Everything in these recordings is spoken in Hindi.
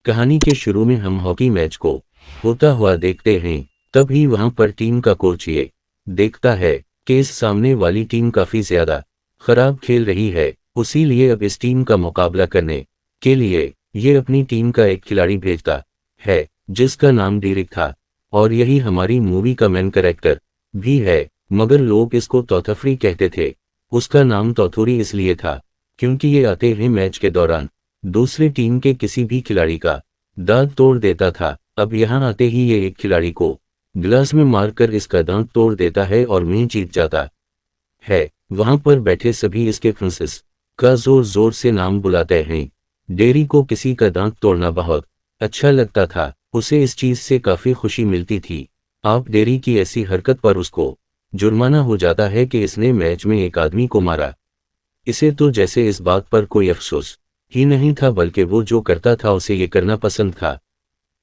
कहानी के शुरू में हम हॉकी मैच को होता हुआ देखते हैं। तभी वहां पर टीम का कोच ये देखता है कि इस सामने वाली टीम काफी ज्यादा खराब खेल रही है, उसीलिए अब इस टीम का मुकाबला करने के लिए ये अपनी टीम का एक खिलाड़ी भेजता है जिसका नाम डेरिक था। और यही हमारी मूवी का मेन कैरेक्टर भी है, मगर लोग इसको तौथफरी कहते थे। उसका नाम तौथोरी इसलिए था क्योंकि ये आते ही मैच के दौरान दूसरी टीम के किसी भी खिलाड़ी का दांत तोड़ देता था। अब यहाँ आते ही ये एक खिलाड़ी को ग्लास में मारकर इसका दांत तोड़ देता है और मैच जीत जाता है। वहां पर बैठे सभी इसके फ्रांसिस का जोर जोर से नाम बुलाते हैं। डेरी को किसी का दांत तोड़ना बहुत अच्छा लगता था, उसे इस चीज से काफी खुशी मिलती थी। आप डेरी की ऐसी हरकत पर उसको जुर्माना हो जाता है कि इसने मैच में एक आदमी को मारा। इसे तो जैसे इस बात पर कोई अफसोस ही नहीं था, बल्कि वो जो करता था उसे ये करना पसंद था।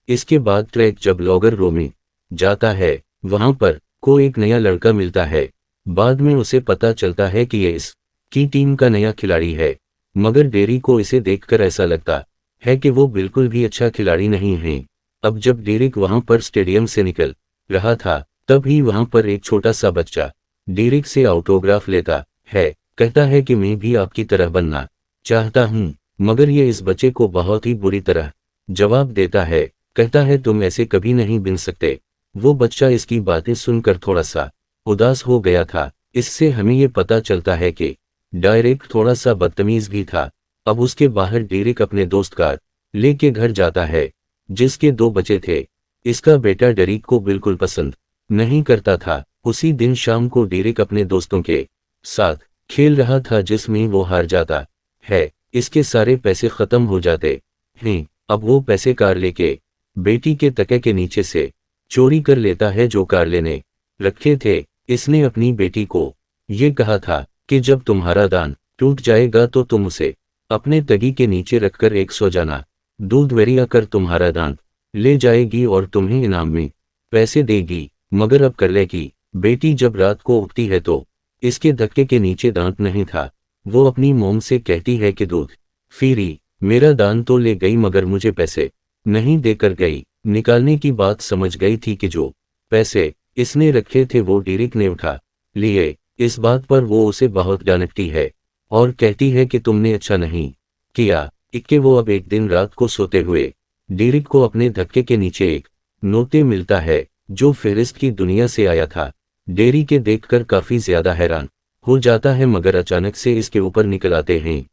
इसके बाद ट्रैक जब लॉगर रो में जाता है, वहां पर को एक नया लड़का मिलता है। बाद में उसे पता चलता है कि ये इस की टीम का नया खिलाड़ी है, मगर डेरी को इसे देखकर ऐसा लगता है कि वो बिल्कुल भी अच्छा खिलाड़ी नहीं है। अब जब डेरिक वहां पर स्टेडियम से निकल रहा था, तब ही वहां पर एक छोटा सा बच्चा डेरिक से ऑटोग्राफ लेता है। कहता है कि मैं भी आपकी तरह बनना चाहता हूं, मगर ये इस बच्चे को बहुत ही बुरी तरह जवाब देता है। कहता है तुम ऐसे कभी नहीं बन सकते। वो बच्चा इसकी बातें सुनकर थोड़ा सा उदास हो गया था। इससे हमें ये पता चलता है कि डायरेक थोड़ा सा बदतमीज भी था। अब उसके बाहर डेरिक अपने दोस्त कार लेके घर जाता है जिसके 2 बच्चे थे। इसका बेटा डेरिक को बिल्कुल पसंद नहीं करता था। उसी दिन शाम को डेरिक अपने दोस्तों के साथ खेल रहा था जिसमें वो हार जाता है। इसके सारे पैसे खत्म हो जाते हैं। अब वो पैसे कार लेके बेटी के तके के नीचे से चोरी कर लेता है जो कार लेने रखे थे। इसने अपनी बेटी को ये कहा था कि जब तुम्हारा दांत टूट जाएगा तो तुम उसे अपने तगी के नीचे रखकर एक सौ जाना दूध वेरिया कर तुम्हारा दांत ले जाएगी और तुम्हें इनाम में पैसे देगी। मगर अब करले की बेटी जब रात को उठती है तो इसके धक्के के नीचे दांत नहीं था। वो अपनी मोम से कहती है कि दूध फीरी मेरा दांत तो ले गई मगर मुझे पैसे नहीं देकर गई। निकालने की बात समझ गई थी कि जो पैसे इसने रखे थे वो डेरिक ने उठा लिए। इस बात पर वो उसे बहुत डांटती है और कहती है कि तुमने अच्छा नहीं किया। इक्के वो अब एक दिन रात को सोते हुए डेरिक को अपने धक्के के नीचे एक नोटे मिलता है जो फेरिस्त की दुनिया से आया था। डेरी के देखकर काफी ज्यादा हैरान हो जाता है, मगर अचानक से इसके ऊपर निकल आते हैं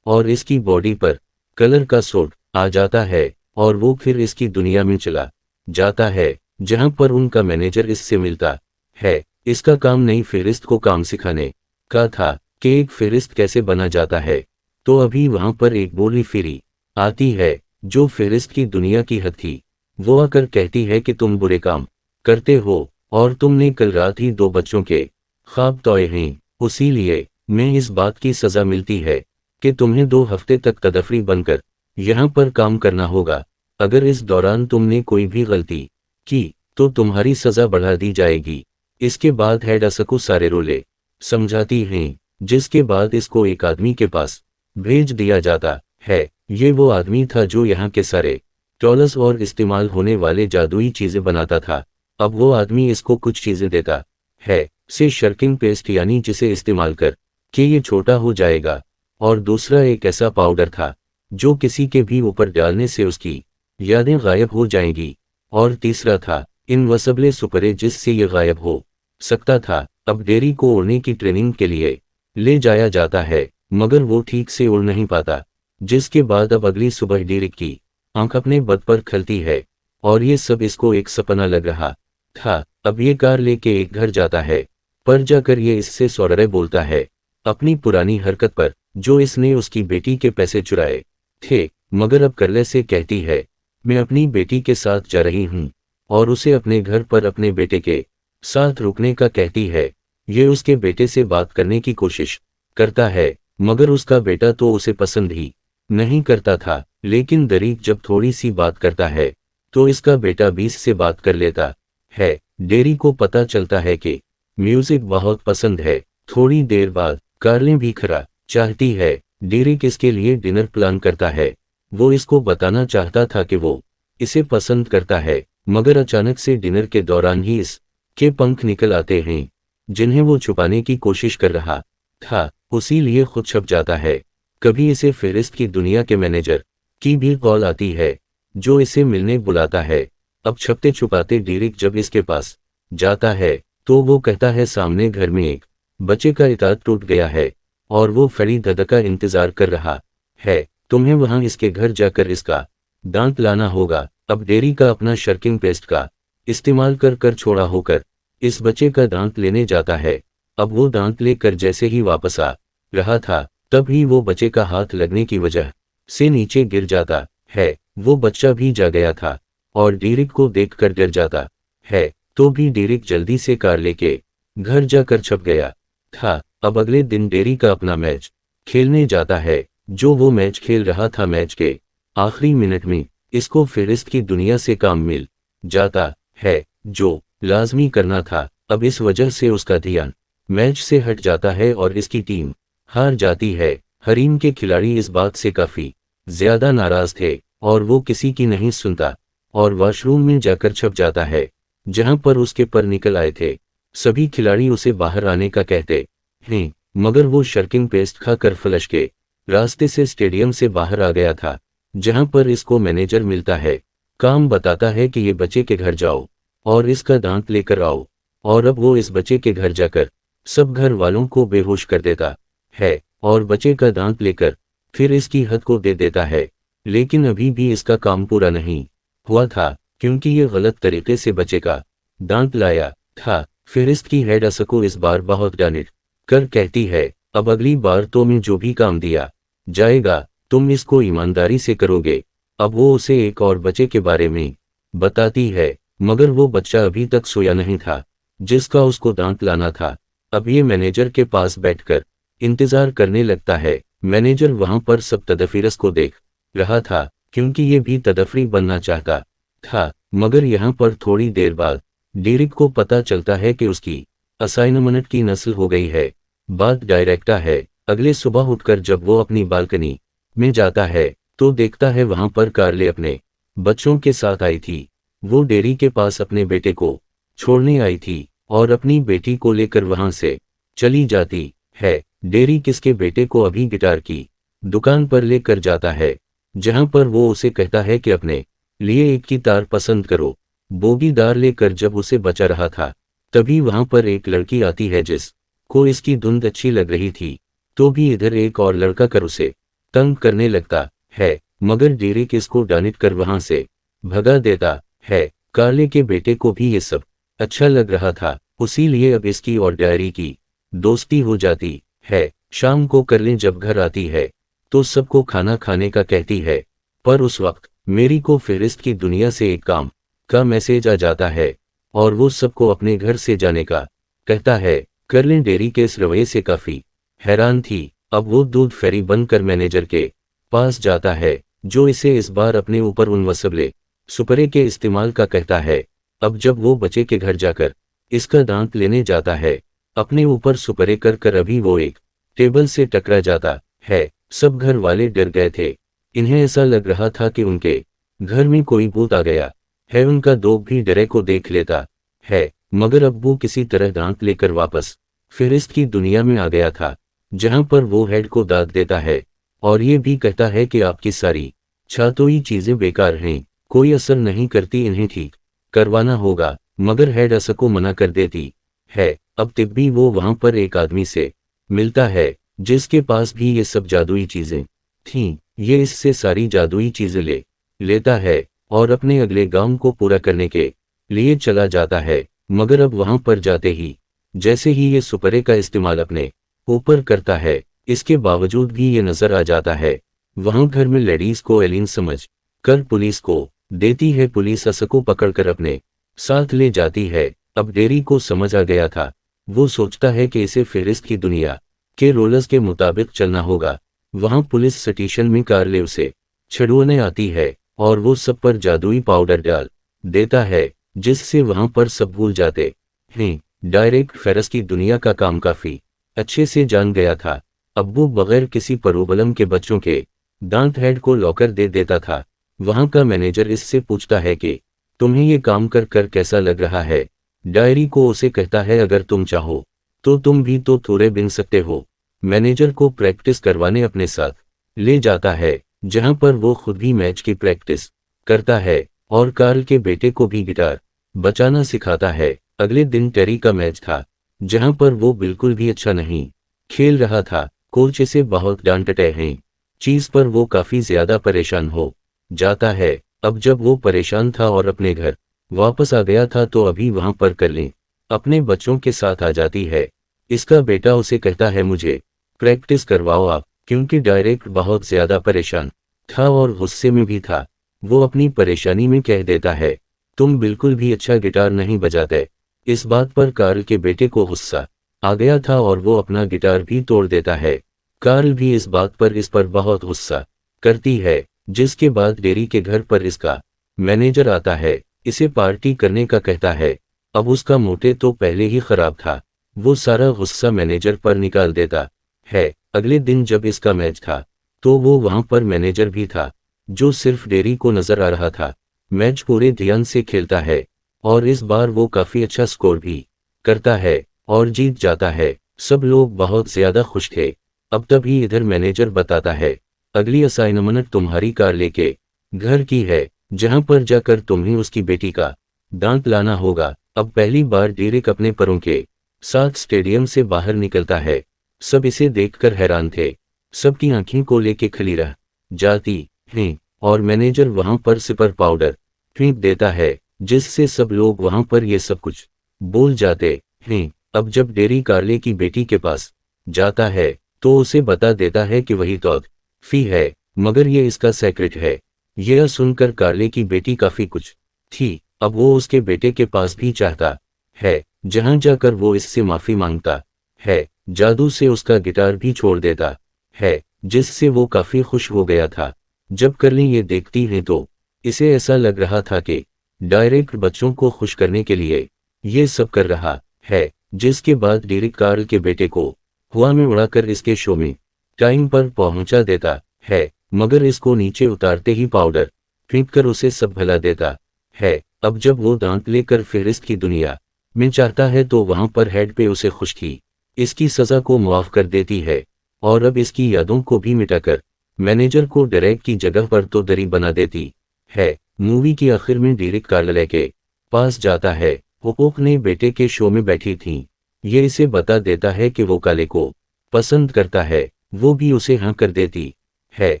और इसकी बॉडी पर कलर का सोट आ जाता है और वो फिर इसकी दुनिया में चला जाता है जहां पर उनका मैनेजर इससे मिलता है। इसका काम नई फेरिस्त को काम सिखाने का था कि एक फेरिस्त कैसे बना जाता है। तो अभी वहां पर एक बोली फेरी आती है जो फेरिस्त की दुनिया की हद थी। वो आकर कहती है कि तुम बुरे काम करते हो और तुमने कल रात ही 2 बच्चों के ख्वाब तोए हैं, उसीलिए मैं इस बात की सजा मिलती है कि तुम्हें 2 हफ्ते तक तदफरी बनकर यहाँ पर काम करना होगा। अगर इस दौरान तुमने कोई भी गलती की तो तुम्हारी सजा बढ़ा दी जाएगी। इसके बाद हेड असको सारे रोले समझाती हैं, जिसके बाद इसको एक आदमी के पास भेज दिया जाता है। ये वो आदमी था जो यहाँ के सारे टॉलस और इस्तेमाल होने वाले जादुई चीजें बनाता था। अब वो आदमी इसको कुछ चीजें देता है से शर्किंग पेस्ट, यानी जिसे इस्तेमाल कर कि ये छोटा हो जाएगा। और दूसरा एक ऐसा पाउडर था जो किसी के भी ऊपर डालने से उसकी यादें गायब हो जाएंगी। और तीसरा था इनविजिबल सुपरे, जिससे ये गायब हो सकता था। अब डेरी को उड़ने की ट्रेनिंग के लिए ले जाया जाता है, मगर वो ठीक से उड़ नहीं पाता। जिसके बाद अब अगली सुबह डेरिक की आंख अपने बद पर खलती है और ये सब इसको एक सपना लग रहा था। अब ये कार लेके एक घर जाता है, पर जाकर ये इससे सॉरी बोलता है अपनी पुरानी हरकत पर जो इसने उसकी बेटी के पैसे चुराए थे। मगर अब करले से कहती है मैं अपनी बेटी के साथ जा रही हूं और उसे अपने घर पर अपने बेटे के साथ रुकने का कहती है। ये उसके बेटे से बात करने की कोशिश करता है, मगर उसका बेटा तो उसे पसंद ही नहीं करता था। लेकिन डेरिक जब थोड़ी सी बात करता है तो इसका बेटा 20 से बात कर लेता है। डेरी को पता चलता है कि म्यूजिक बहुत पसंद है। थोड़ी देर बाद कार्लें भी खरा चाहती है। डेरिक इसके लिए डिनर प्लान करता है वो इसको बताना चाहता था कि वो इसे पसंद करता है, मगर अचानक से डिनर के दौरान ही इसके पंख निकल आते हैं, जिन्हें वो छुपाने की कोशिश कर रहा था, उसी लिए खुद छप जाता है। कभी इसे फेरिस्त की दुनिया के मैनेजर की भी कॉल आती है, जो इसे मिलने बुलाता है। अब छपते छुपाते डेरिक जब इसके पास जाता है, तो वो कहता है सामने घर में एक बच्चे का इताद टूट गया है और वो फरीद का इंतजार कर रहा है। तुम्हें वहां इसके घर जाकर इसका दांत लाना होगा। अब डेरी का अपना शर्किंग पेस्ट का इस्तेमाल कर कर छोड़ा होकर इस बच्चे का दांत लेने जाता है। अब वो दांत लेकर जैसे ही वापस आ रहा था, तब ही वो बच्चे का हाथ लगने की वजह से नीचे गिर जाता है। वो बच्चा भी जा गया था और डेरिक को देखकर डर जाता है, तो भी डेरिक जल्दी से कार लेके घर जाकर छप गया था। अब अगले दिन डेरी का अपना मैच खेलने जाता है। जो वो मैच खेल रहा था, मैच के आखिरी मिनट में इसको फेरिस्त की दुनिया से काम मिल जाता है, जो लाजमी करना था। अब इस वजह से उसका ध्यान मैच से हट जाता है और इसकी टीम हार जाती है। हरीम के खिलाड़ी इस बात से काफी ज्यादा नाराज थे और वो किसी की नहीं सुनता और वॉशरूम में जाकर छप जाता है, जहां पर उसके पर निकल आए थे। सभी खिलाड़ी उसे बाहर आने का कहते हैं, मगर वो शर्किंग पेस्ट खाकर फ्लश के रास्ते से स्टेडियम से बाहर आ गया था, जहां पर इसको मैनेजर मिलता है। काम बताता है कि ये बच्चे के घर जाओ और इसका दांत लेकर आओ। और अब वो इस बच्चे के घर जाकर सब घर वालों को बेहोश कर देता है और बच्चे का दांत लेकर फिर इसकी हद को दे देता है। लेकिन अभी भी इसका काम पूरा नहीं हुआ था, क्योंकि ये गलत तरीके से बच्चे का दांत लाया था। फेरिस्त की हेड असको इस बार बहुत डांट कर कहती है, अब अगली बार तो मैं जो भी काम दिया जाएगा, तुम इसको ईमानदारी से करोगे। अब वो उसे एक और बच्चे के बारे में बताती है, मगर वो बच्चा अभी तक सोया नहीं था जिसका उसको दांत लाना था। अब ये मैनेजर के पास बैठकर इंतजार करने लगता है। मैनेजर वहां पर सब तदफीरस को देख रहा था, क्योंकि ये भी तदफरी बनना चाहता था। मगर यहाँ पर थोड़ी देर बाद डेरिक को पता चलता है कि उसकी असाइनमेंट की नस्ल हो गई है। बात डायरेक्टा है। अगले सुबह उठकर जब वो अपनी बालकनी में जाता है, तो देखता है वहां पर कार्ले अपने बच्चों के साथ आई थी। वो डेरी के पास अपने बेटे को छोड़ने आई थी और अपनी बेटी को लेकर वहां से चली जाती है। डेरी किसके बेटे को अभी गिटार की दुकान पर लेकर जाता है, जहां पर वो उसे कहता है कि अपने लिए एक की तार पसंद करो। बोगीदार लेकर जब उसे बचा रहा था, तभी वहां पर एक लड़की आती है जिस को इसकी धुंध अच्छी लग रही थी, तो भी इधर एक और लड़का कर उसे तंग करने लगता है, मगर डेरिक इसको डांट कर वहां से भगा देता है। कार्ले के बेटे को भी ये सब अच्छा लग रहा था, उसी लिए अब इसकी और डायरी की दोस्ती हो जाती है। शाम को करले जब घर आती है, तो सबको खाना खाने का कहती है, पर उस वक्त मेरी को फेरिस्त की दुनिया से एक काम का मैसेज आ जाता है और वो सबको अपने घर से जाने का कहता है। करलिन डेरी के इस रवैये से काफी हैरान थी। अब वो दूध फेरी बनकर मैनेजर के पास जाता है, जो इसे इस बार अपने ऊपर उन वसबले सुपरे के इस्तेमाल का कहता है। अब जब वो बच्चे के घर जाकर इसका दांत लेने जाता है, अपने ऊपर सुपरे कर कर अभी वो एक टेबल से टकरा जाता है। सब घर वाले डर गए थे। इन्हें ऐसा लग रहा था कि उनके घर में कोई भूत आ गया है। उनका दोग भी डरे को देख लेता है, मगर अब वो किसी तरह दांत लेकर वापस फेरिस्त की दुनिया में आ गया था, जहां पर वो हेड को दाद देता है और ये भी कहता है कि आपकी सारी छातोई चीजें बेकार हैं, कोई असर नहीं करती, इन्हें ठीक करवाना होगा। मगर हेड असको मना कर देती है। अब तिब्बी वो वहां पर एक आदमी से मिलता है जिसके पास भी ये सब जादुई चीजें थीं। ये इससे सारी जादुई चीजें ले लेता है और अपने अगले गांव को पूरा करने के लिए चला जाता है। मगर अब वहां पर जाते ही जैसे ही ये सुपरे का इस्तेमाल अपने ऊपर करता है, इसके बावजूद भी ये नजर आ जाता है। वहां घर में लेडीज को एलियन समझ कर पुलिस को देती है। पुलिस असको पकड़कर अपने साथ ले जाती है। अब डेरी को समझ आ गया था। वो सोचता है कि इसे फेरिस्त की दुनिया के रोलर्स के मुताबिक चलना होगा। वहां पुलिस स्टेशन में कार्ले उसे छुड़वाने आती है और वो सब पर जादुई पाउडर डाल देता है, जिससे वहां पर सब भूल जाते हैं। डायरेक्ट फेरिस्त की दुनिया का काम काफी अच्छे से जान गया था। अब वो बगैर किसी प्रोबलम के बच्चों के दांत हेड को लॉकर दे देता था। वहां का मैनेजर इससे पूछता है कि तुम्हें ये काम कर कर कैसा लग रहा है। डायरी को उसे कहता है अगर तुम चाहो तो तुम भी तो थोड़े बिन सकते हो। मैनेजर को प्रैक्टिस करवाने अपने साथ ले जाता है, जहां पर वो खुद भी मैच की प्रैक्टिस करता है और कार्ल के बेटे को भी गिटार बजाना सिखाता है। अगले दिन टेरी का मैच था, जहां पर वो बिल्कुल भी अच्छा नहीं खेल रहा था। कोच इसे बहुत डांटते हैं, चीज पर वो काफी ज्यादा परेशान हो जाता है। अब जब वो परेशान था और अपने घर वापस आ गया था तो अभी वहां पर कर्लिन अपने बच्चों के साथ आ जाती है। इसका बेटा उसे कहता है मुझे प्रैक्टिस करवाओ आप, क्योंकि डायरेक्ट बहुत ज्यादा परेशान था और गुस्से में भी था। वो अपनी परेशानी में कह देता है तुम बिल्कुल भी अच्छा गिटार नहीं बजाते। इस बात पर कार्ल के बेटे को गुस्सा आ गया था और वो अपना गिटार भी तोड़ देता है। कार्ल भी इस बात पर इस पर बहुत गुस्सा करती है, जिसके बाद डेरी के घर पर इसका मैनेजर आता है, इसे पार्टी करने का कहता है। अब उसका मोटे तो पहले ही खराब था, वो सारा गुस्सा मैनेजर पर निकाल देता है। अगले दिन जब इसका मैच था तो वो वहां पर मैनेजर भी था, जो सिर्फ डेरी को नजर आ रहा था। मैच पूरे ध्यान से खेलता है और इस बार वो काफी अच्छा स्कोर भी करता है और जीत जाता है। सब लोग बहुत ज्यादा खुश थे। अब तभी इधर मैनेजर बताता है अगली असाइनमेंट तुम्हारी कार लेके घर की है, जहां पर जाकर तुम्हें उसकी बेटी का दांत लाना होगा। अब पहली बार डेरिक अपने परों के साथ स्टेडियम से बाहर निकलता है। सब इसे देखकर हैरान थे, सबकी आंखें को लेके खली रह जाती हैं और मैनेजर वहां पर सिपर पाउडर फेंक देता है, जिससे सब लोग वहां पर ये सब कुछ बोल जाते हैं। अब जब डेरी कार्ले की बेटी के पास जाता है तो उसे बता देता है कि वही तो फी है, मगर ये इसका सेक्रेट है। यह सुनकर कार्ले की बेटी काफी कुछ थी। अब वो उसके बेटे के पास भी चाहता है, जहां जाकर वो इससे माफी मांगता है। जादू से उसका गिटार भी छोड़ देता है, जिससे वो काफी खुश हो गया था। जब कर्ली ये देखती है तो इसे ऐसा लग रहा था कि डायरेक्ट बच्चों को खुश करने के लिए ये सब कर रहा है। जिसके बाद डेरिक कार्ल के बेटे को हवा में उड़ाकर इसके शो में टाइम पर पहुंचा देता है, मगर इसको नीचे उतारते ही पाउडर फेंककर उसे सब भला देता है। अब जब वो दांत लेकर फिर इसकी दुनिया में चाहता है तो वहां पर हेड पे उसे खुशकी इसकी सजा को मुआफ कर देती है और अब इसकी यादों को भी मिटाकर मैनेजर को डायरेक्ट की जगह पर तो दरी बना देती है। मूवी के आखिर में डेरिक कार्ले के पास जाता है। होप ने बेटे के शो में बैठी थी। ये इसे बता देता है कि वो काले को पसंद करता है, वो भी उसे हाँ कर देती है।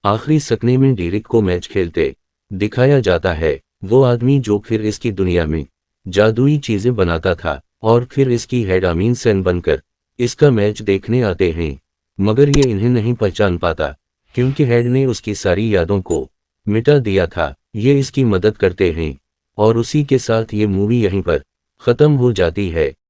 आखिरी सपने में डेरिक को मैच खेलते दिखाया जाता है, वो आदमी जो फिर इसकी दुनिया में जादुई चीजें बनाता था और फिर इसकी हेड अमीन सेन बनकर इसका मैच देखने आते हैं, मगर ये इन्हें नहीं पहचान पाता क्योंकि हेड ने उसकी सारी यादों को मिटा दिया था। ये इसकी मदद करते हैं और उसी के साथ ये मूवी यहीं पर खत्म हो जाती है।